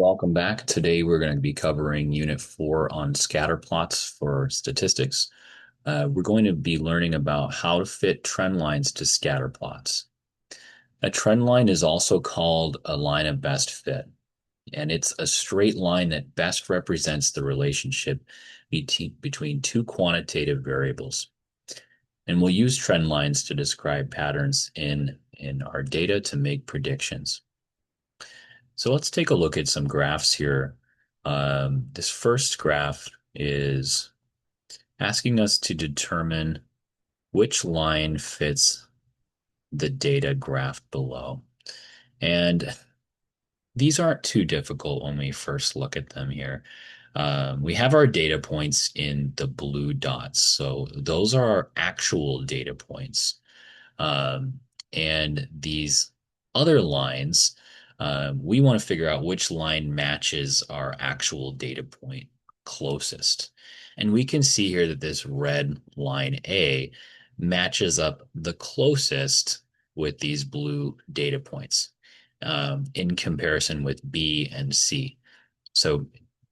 Welcome back. Today we're going to be covering Unit 4 on scatterplots for statistics. We're going to be learning about how to fit trend lines to scatterplots. A trend line is also called a line of best fit, and it's a straight line that best represents the relationship between two quantitative variables. And we'll use trend lines to describe patterns in our data to make predictions. So let's take a look at some graphs here. This first graph is asking us to determine which line fits the data graph below. And these aren't too difficult when we first look at them here. We have our data points in the blue dots. So those are our actual data points. Um, and these other lines, we want to figure out which line matches our actual data point closest. And we can see here that this red line A matches up the closest with these blue data points in comparison with B and C. So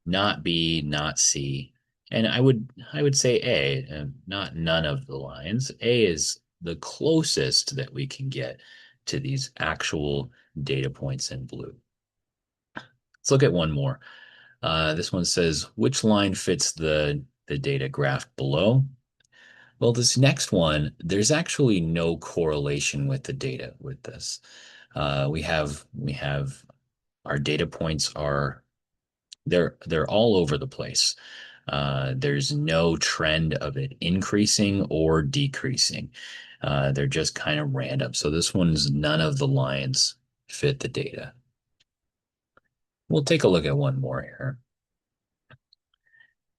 not B, not C. And I would say A, not none of the lines. A is the closest that we can get to these actual data points in blue. Let's look at one more. This one says, which line fits the data graph below? Well, this next one, there's actually no correlation with the data with this. We have our data points are they're all over the place. There's no trend of it increasing or decreasing. They're just kind of random. So this one's none of the lines fit the data. We'll take a look at one more here.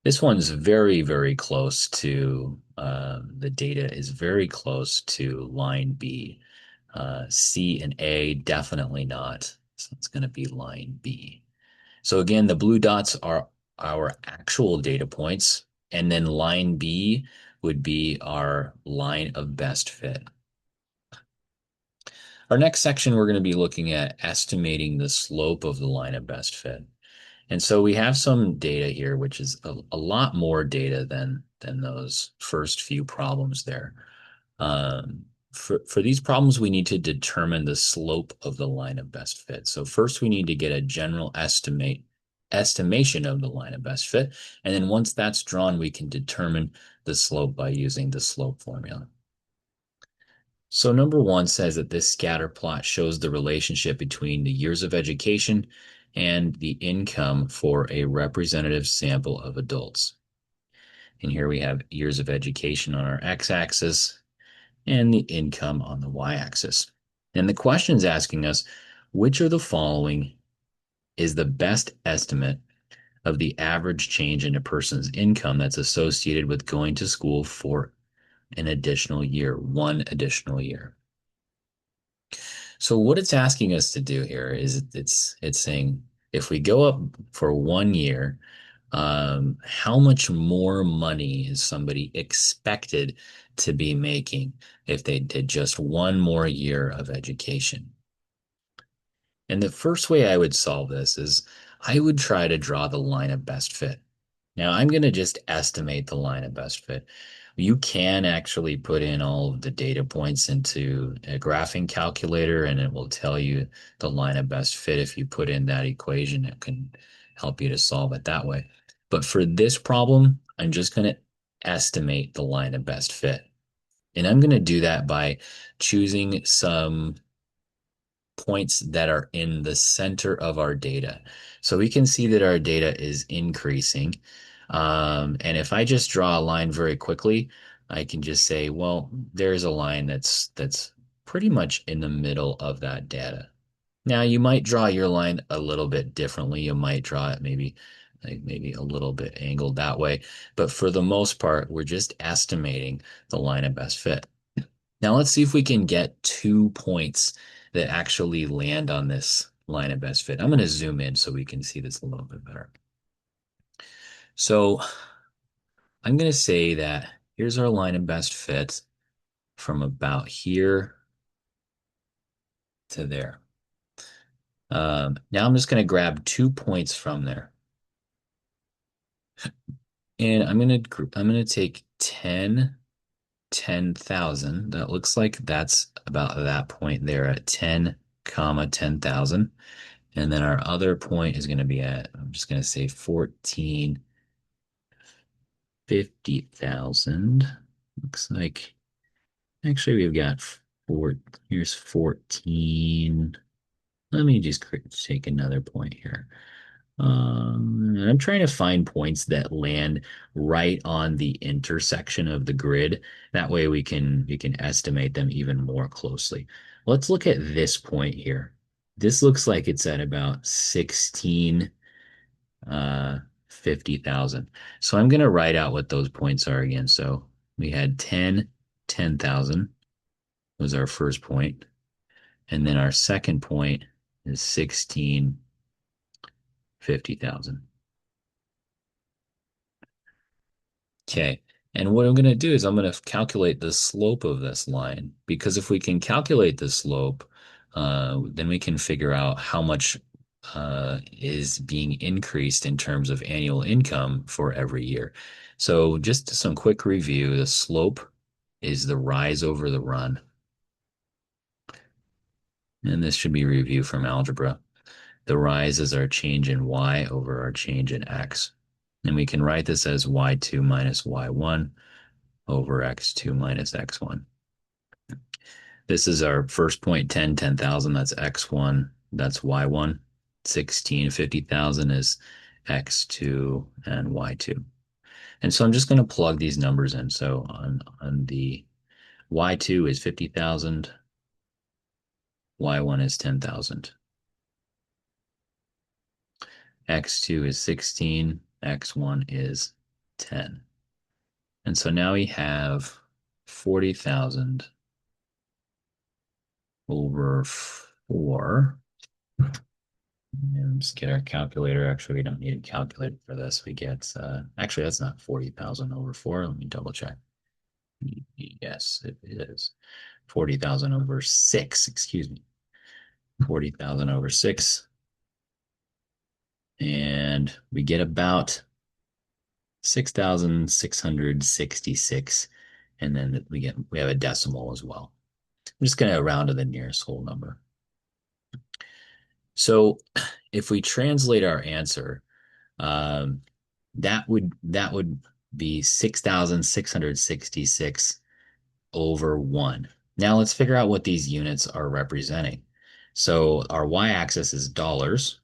This one's very, very close to the data is very close to line B. C and A, definitely not. So it's going to be line B. So again, the blue dots are our actual data points, and then line B would be our line of best fit. Our next section, we're going to be looking at estimating the slope of the line of best fit. And so we have some data here, which is a lot more data than those first few problems there. For these problems, we need to determine the slope of the line of best fit. So first, we need to get a general estimation of the line of best fit. And then once that's drawn, we can determine the slope by using the slope formula. So number one says that this scatter plot shows the relationship between the years of education and the income for a representative sample of adults. And here we have years of education on our x-axis and the income on the y-axis. And the question is asking us, which of the following is the best estimate of the average change in a person's income that's associated with going to school for an additional year, one additional year? So what it's asking us to do here is it's saying if we go up for 1 year, how much more money is somebody expected to be making if they did just one more year of education? And the first way I would solve this is I would try to draw the line of best fit. Now I'm going to just estimate the line of best fit. You can actually put in all of the data points into a graphing calculator and it will tell you the line of best fit. If you put in that equation, it can help you to solve it that way. But for this problem, I'm just going to estimate the line of best fit. And I'm going to do that by choosing some points that are in the center of our data. So we can see that our data is increasing. And if I just draw a line very quickly, I can just say, well, there's a line that's pretty much in the middle of that data. Now you might draw your line a little bit differently. You might draw it maybe a little bit angled that way. But for the most part, we're just estimating the line of best fit. Now let's see if we can get 2 points that actually land on this line of best fit. I'm going to zoom in so we can see this a little bit better. So I'm going to say that here's our line of best fit from about here to there. Now I'm just going to grab 2 points from there. And I'm gonna take 10,000. That looks like that's about that point there at 10, comma 10,000. And then our other point is gonna be at, I'm just gonna say 1450,000. Looks like actually we've got four, here's 14. Let me just take another point here. I'm trying to find points that land right on the intersection of the grid. That way we can estimate them even more closely. Let's look at this point here. This looks like it's at about 16 uh 50,000. So I'm going to write out what those points are again. So we had 10,000 was our first point, and then our second point is 16 50,000. Okay. And what I'm going to do is I'm going to calculate the slope of this line, because if we can calculate the slope, then we can figure out how much is being increased in terms of annual income for every year. So just some quick review, the slope is the rise over the run. And this should be review from algebra. The rise is our change in y over our change in x. And we can write this as y2 minus y1 over x2 minus x1. This is our first point, 10,000. That's x1. That's y1. 16 50,000 is x2 and y2. And so I'm just going to plug these numbers in. So on the y2 is 50,000, y1 is 10,000. X2 is 16, x1 is 10. And so now we have 40,000 over 4. And just get our calculator. Actually, we don't need a calculator for this. We get, actually, that's not 40,000 over 4. Let me double check. Yes, it is. 40,000 over 6, excuse me. 40,000 over 6. And we get about 6,666. And then we have a decimal as well. I'm just going to round to the nearest whole number. So if we translate our answer, um, that would be 6,666 over 1. Now let's figure out what these units are representing. So our y-axis is dollars,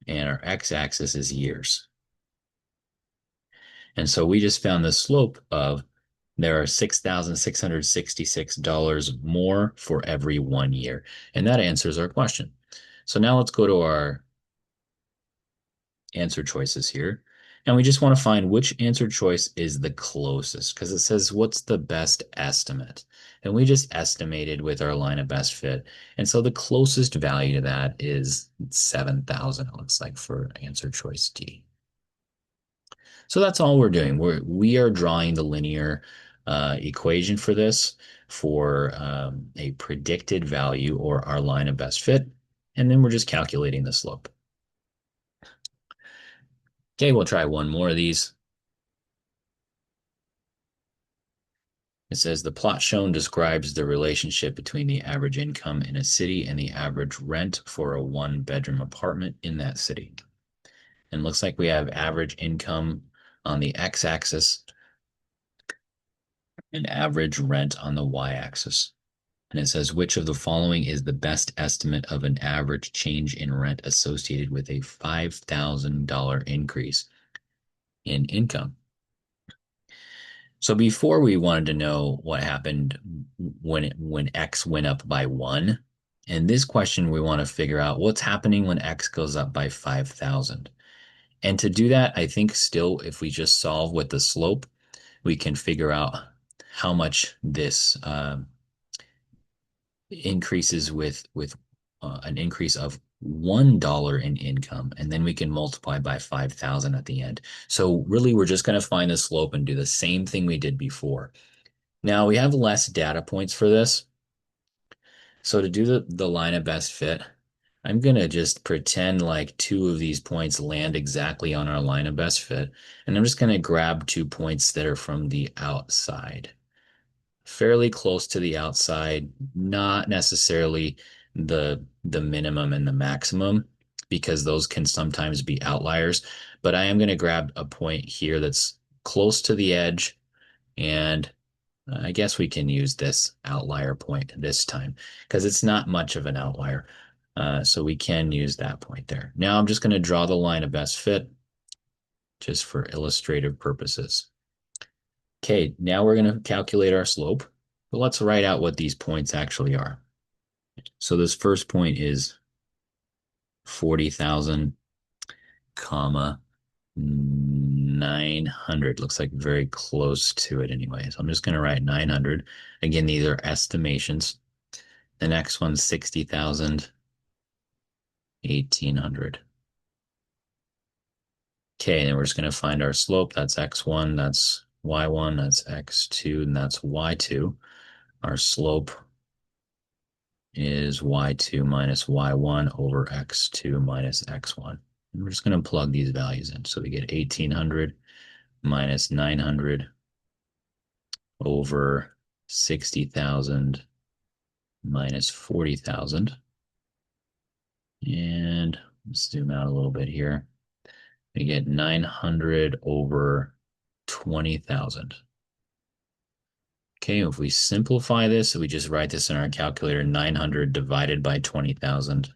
and our x-axis is years. And so we just found the slope of there are $6,666 more for every 1 year. And that answers our question. So now let's go to our answer choices here. And we just want to find which answer choice is the closest, because it says what's the best estimate. And we just estimated with our line of best fit. And so the closest value to that is 7,000, it looks like, for answer choice D. So that's all we're doing. We are drawing the linear equation for this for a predicted value or our line of best fit. And then we're just calculating the slope. Okay, we'll try one more of these. It says the plot shown describes the relationship between the average income in a city and the average rent for a one-bedroom apartment in that city. And it looks like we have average income on the x-axis and average rent on the y-axis. And it says, which of the following is the best estimate of an average change in rent associated with a $5,000 increase in income? So before we wanted to know what happened when X went up by 1. In this question, we want to figure out what's happening when X goes up by 5,000. And to do that, I think still, if we just solve with the slope, we can figure out how much this increases with an increase of $1 in income, and then we can multiply by 5,000 at the end. So really, we're just going to find the slope and do the same thing we did before. Now we have less data points for this. So to do the line of best fit, I'm gonna just pretend like two of these points land exactly on our line of best fit, and I'm just gonna grab 2 points that are from the outside, fairly close to the outside, not necessarily the minimum and the maximum, because those can sometimes be outliers. But I am gonna grab a point here that's close to the edge, and I guess we can use this outlier point this time because it's not much of an outlier. So we can use that point there. Now I'm just going to draw the line of best fit just for illustrative purposes. Okay, now we're going to calculate our slope. But let's write out what these points actually are. So this first point is 40,000, comma 900. Looks like very close to it anyway. So I'm just going to write 900. Again, these are estimations. The next one's 60,000, 1,800. Okay, and we're just going to find our slope. That's x1, that's y1, that's x2, and that's y2. Our slope is y2 minus y1 over x2 minus x1. And we're just going to plug these values in. So we get 1,800 minus 900 over 60,000 minus 40,000. And let's zoom out a little bit here. We get 900 over 20,000. Okay, if we simplify this, so we just write this in our calculator, 900 divided by 20,000,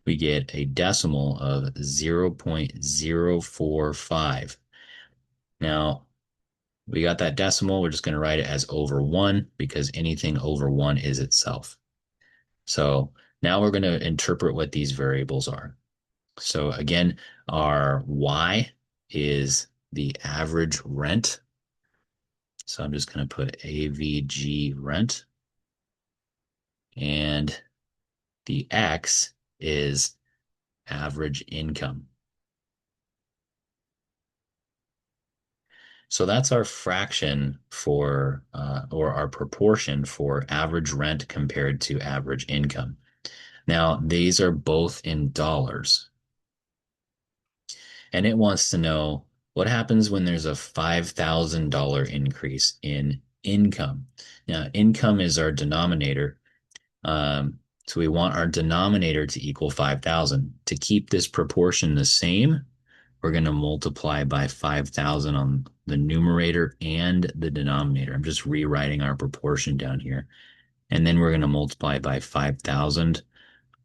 we get a decimal of 0.045. Now, we got that decimal. We're just going to write it as over 1 because anything over 1 is itself. So now we're going to interpret what these variables are. So again, our y is the average rent. So I'm just going to put AVG rent. And the x is average income. So that's our fraction for, or our proportion for average rent compared to average income. Now, these are both in dollars. And it wants to know what happens when there's a $5,000 increase in income. Now, income is our denominator. So we want our denominator to equal 5,000. To keep this proportion the same, we're going to multiply by 5,000 on the numerator and the denominator. I'm just rewriting our proportion down here. And then we're going to multiply by 5,000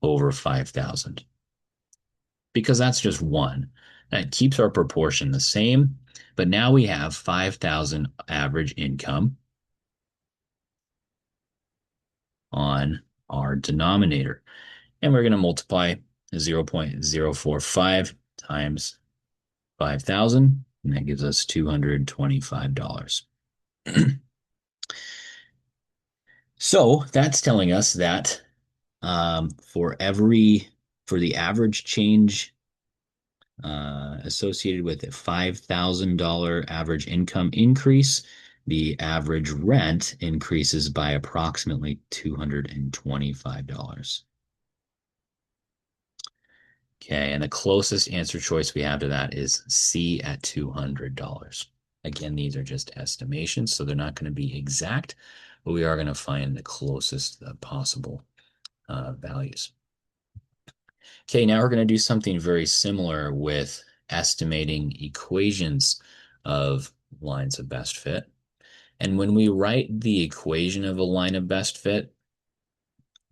over 5,000 because that's just one. That keeps our proportion the same, but now we have 5,000 average income on our denominator. And we're going to multiply 0.045 times 5,000, and that gives us $225. So that's telling us that for the average change associated with a $5,000 average income increase, the average rent increases by approximately $225. Okay, and the closest answer choice we have to that is C at $200. Again, these are just estimations, so they're not going to be exact, but we are going to find the closest possible values. Okay, now we're going to do something very similar with estimating equations of lines of best fit. And when we write the equation of a line of best fit,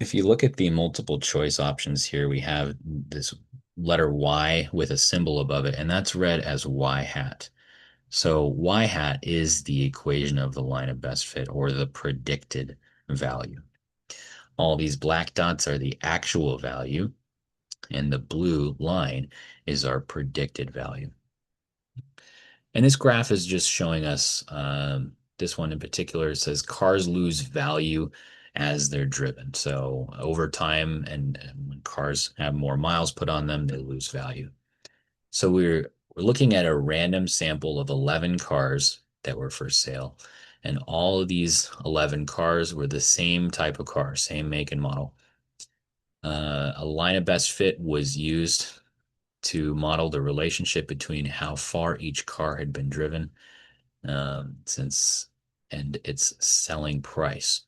if you look at the multiple choice options here, we have this letter Y with a symbol above it, and that's read as Y hat. So Y hat is the equation of the line of best fit, or the predicted value. All these black dots are the actual value, and the blue line is our predicted value. And this graph is just showing us, this one in particular says cars lose value as they're driven. So over time, and when cars have more miles put on them, they lose value. So we're looking at a random sample of 11 cars that were for sale. And all of these 11 cars were the same type of car, same make and model. A line of best fit was used to model the relationship between how far each car had been driven since and its selling price.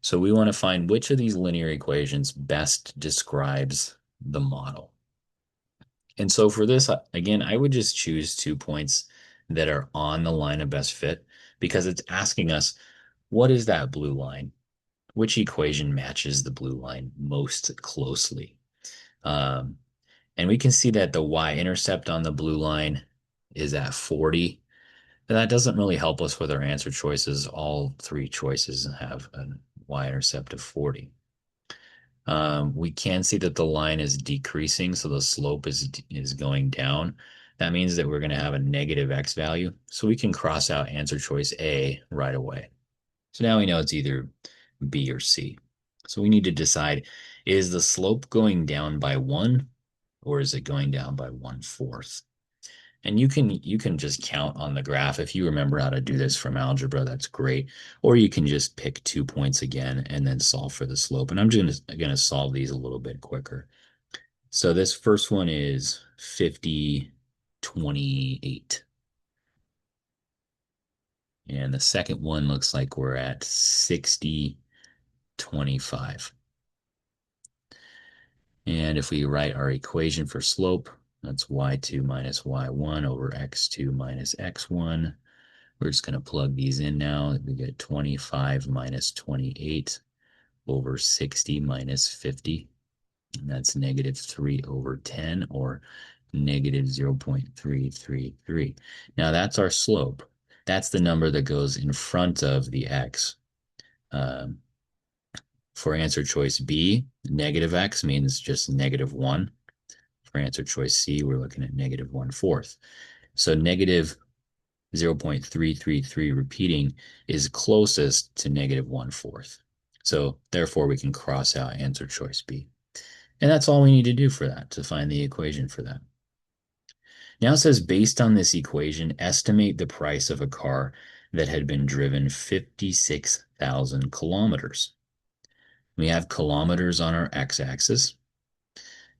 So we want to find which of these linear equations best describes the model. And so for this, again, I would just choose 2 points that are on the line of best fit because it's asking us, what is that blue line? Which equation matches the blue line most closely? Um, and we can see that the y-intercept on the blue line is at 40. That doesn't really help us with our answer choices. All three choices have a y-intercept of 40. We can see that the line is decreasing, so the slope is going down. That means that we're going to have a negative x value, so we can cross out answer choice A right away. So now we know it's either B or C. So we need to decide, is the slope going down by 1 or is it going down by 1/4? And you can just count on the graph. If you remember how to do this from algebra, that's great. Or you can just pick 2 points again and then solve for the slope. And I'm just going to solve these a little bit quicker. So this first one is 50, 28. And the second one looks like we're at 60, 25. And if we write our equation for slope, that's y2 minus y1 over x2 minus x1. We're just going to plug these in now. We get 25 minus 28 over 60 minus 50. And that's negative 3 over 10, or negative 0.333. Now that's our slope. That's the number that goes in front of the x. Um, for answer choice B, negative x means just negative 1. For answer choice C, we're looking at negative 1/4. So negative 0.333 repeating is closest to negative 1/4. So therefore we can cross out answer choice B. And that's all we need to do for that, to find the equation for that. Now it says, based on this equation, estimate the price of a car that had been driven 56,000 kilometers. We have kilometers on our x-axis,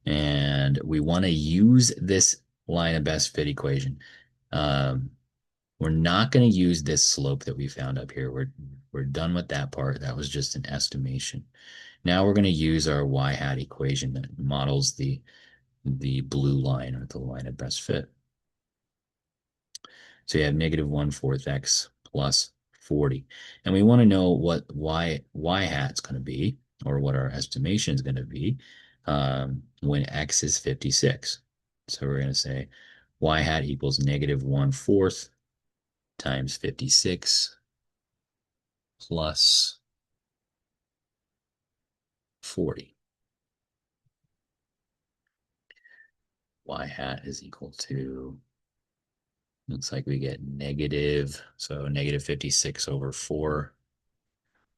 and we want to use this line of best fit equation. We're not going to use this slope that we found up here. We're done with that part. That was just an estimation. Now we're going to use our y hat equation that models the blue line, or the line of best fit. So you have negative 1/4 x plus 40. And we want to know what y hat's going to be, or what our estimation is going to be when x is 56. So we're going to say y hat equals negative 1/4 times 56 plus 40. Y hat is equal to, looks like we get negative, so negative 56 over 4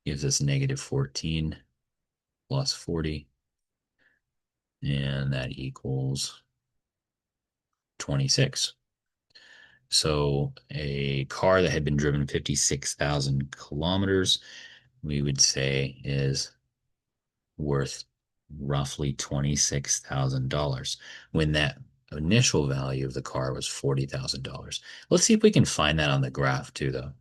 gives us negative 14 plus 40, and that equals 26. So a car that had been driven 56,000 kilometers, we would say is worth roughly $26,000 when that initial value of the car was $40,000. Let's see if we can find that on the graph too, though.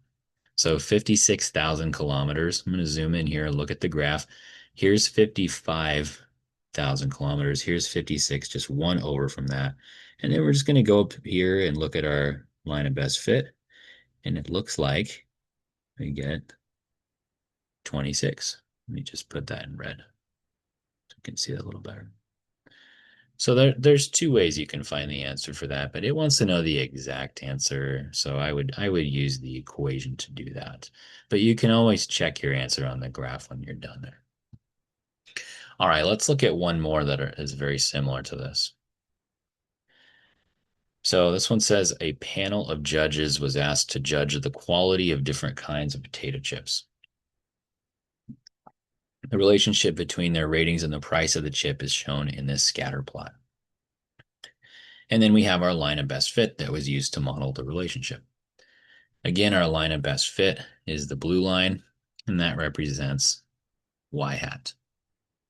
So 56,000 kilometers. I'm going to zoom in here and look at the graph. Here's 55,000 kilometers. Here's 56, just one over from that. And then we're just going to go up here and look at our line of best fit. And it looks like we get 26. Let me just put that in red so you can see that a little better. So there's two ways you can find the answer for that, but it wants to know the exact answer. So I would use the equation to do that. But you can always check your answer on the graph when you're done there. All right, let's look at one more that is very similar to this. So this one says a panel of judges was asked to judge the quality of different kinds of potato chips. The relationship between their ratings and the price of the chip is shown in this scatter plot. And then we have our line of best fit that was used to model the relationship. Again, our line of best fit is the blue line, and that represents y hat.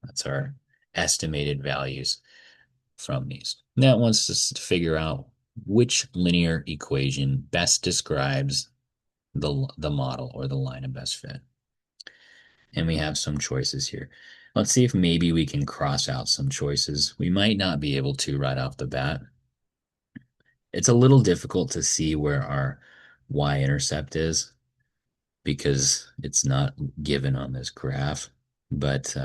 That's our estimated values from these. That wants us to figure out which linear equation best describes the model or the line of best fit. And we have some choices here. Let's see if maybe we can cross out some choices. We might not be able to right off the bat. It's a little difficult to see where our y-intercept is because it's not given on this graph. But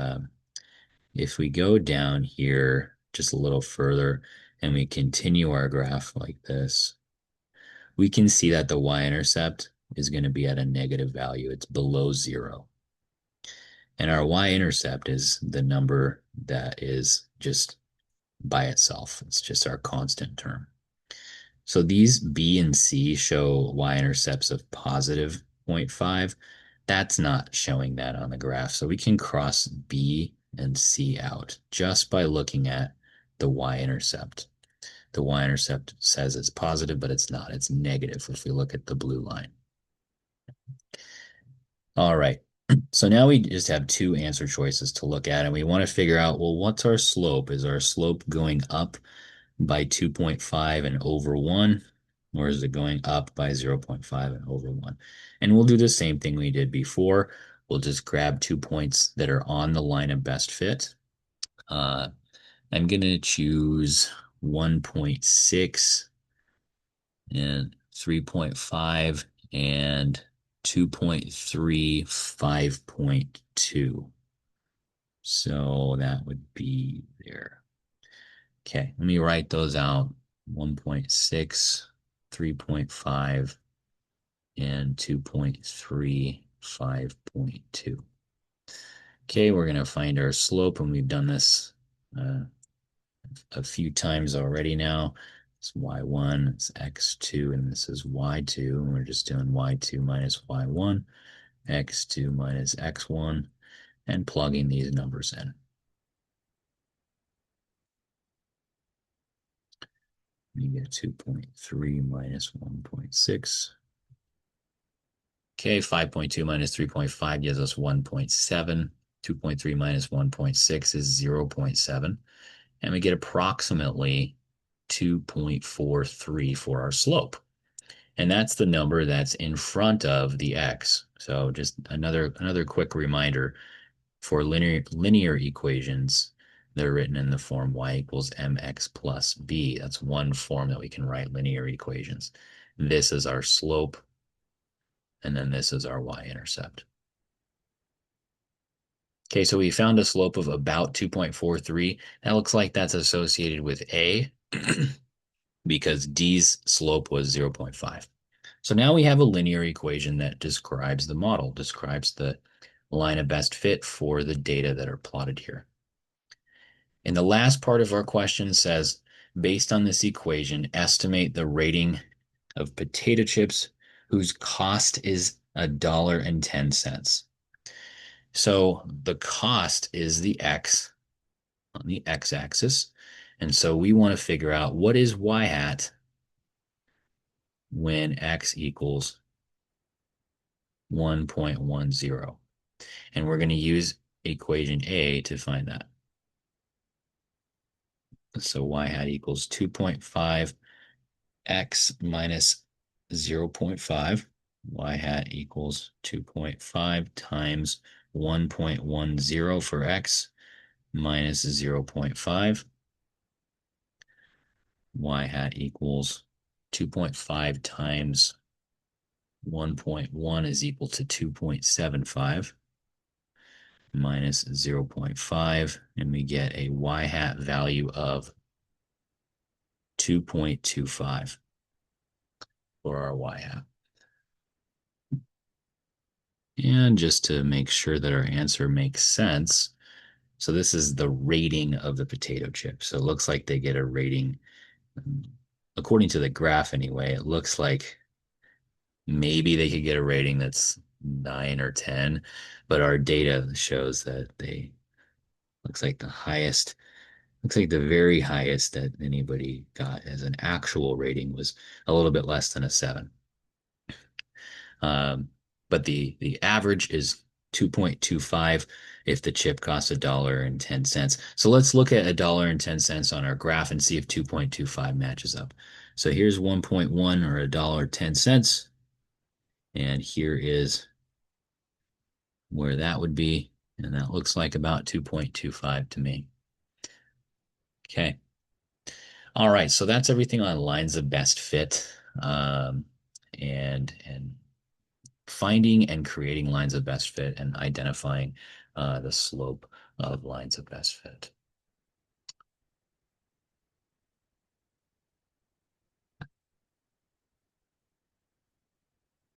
if we go down here just a little further and we continue our graph like this, we can see that the y-intercept is going to be at a negative value. It's below 0. And our y-intercept is the number that is just by itself. It's just our constant term. So these B and C show y-intercepts of positive 0.5. That's not showing that on the graph. So we can cross B and C out just by looking at the y-intercept. The y-intercept says it's positive, but it's not. It's negative if we look at the blue line. All right. So now we just have two answer choices to look at, and we want to figure out, well, what's our slope? Is our slope going up by 2.5 and over 1, or is it going up by 0.5 and over 1? And we'll do the same thing we did before. We'll just grab 2 points that are on the line of best fit. I'm going to choose 1.6 and 3.5 and 2.3, 5.2. So that would be there. Okay, let me write those out. 1.6, 3.5, and 2.3, 5.2. Okay, we're going to find our slope, and we've done this a few times already now. It's y1, it's x2, and this is y2. And we're just doing y2 minus y1, x2 minus x1, and plugging these numbers in. You get 2.3 minus 1.6. Okay, 5.2 minus 3.5 gives us 1.7. 2.3 minus 1.6 is 0.7. And we get approximately 2.43 for our slope. And that's the number that's in front of the x. So just another quick reminder for linear equations, they're written in the form y equals mx plus b. That's one form that we can write linear equations. This is our slope, and then this is our y-intercept. Okay, so we found a slope of about 2.43. That looks like that's associated with A because D's slope was 0.5. So now we have a linear equation that describes the model, describes the line of best fit for the data that are plotted here. And the last part of our question says, based on this equation, estimate the rating of potato chips whose cost is $1.10. So the cost is the x on the x-axis. And so we want to figure out what is y hat when x equals 1.10. And we're going to use equation A to find that. So y hat equals 2.5 x minus 0.5. Y hat equals 2.5 times 1.10 for x minus 0.5. Y hat equals 2.5 times 1.1 is equal to 2.75 minus 0.5, and we get a y hat value of 2.25 for our y hat. And just to make sure that our answer makes sense, so this is the rating of the potato chip. So it looks like they get a rating, according to the graph anyway, it looks like maybe they could get a rating that's 9 or 10, but our data shows that they looks like the highest, looks like the very highest that anybody got as an actual rating was a little bit less than a 7. But the average is 2.25 if the chip costs $1.10. So let's look at $1.10 on our graph and see if 2.25 matches up. So here's 1.1 or $1.10, and here is where that would be, and that looks like about 2.25 to me. Okay. All right, so that's everything on lines of best fit, and finding and creating lines of best fit and identifying the slope of lines of best fit.